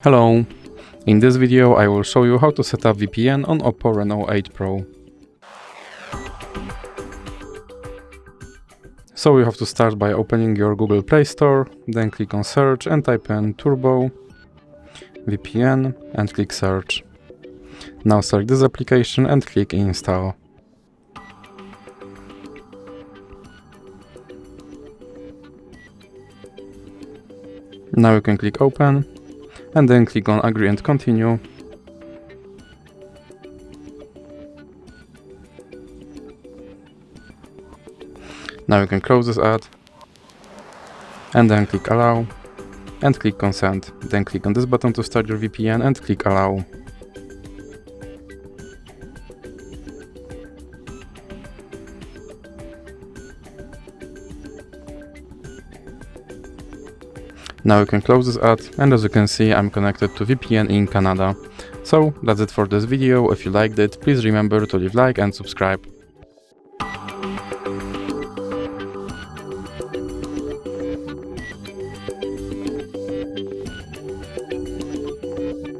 Hello! In this video I will show you how to set up VPN on Oppo Reno 8 Pro. So you have to start by opening your Google Play Store, then click on search and type in Turbo VPN and click search. Now select this application and click install. Now you can click open and then click on agree and continue. Now you can close this ad and then click allow and click consent. Then click on this button to start your VPN and click allow. Now you can close this ad, and as you can see I'm connected to VPN in Canada. So that's it for this video. If you liked it, please remember to leave like and subscribe.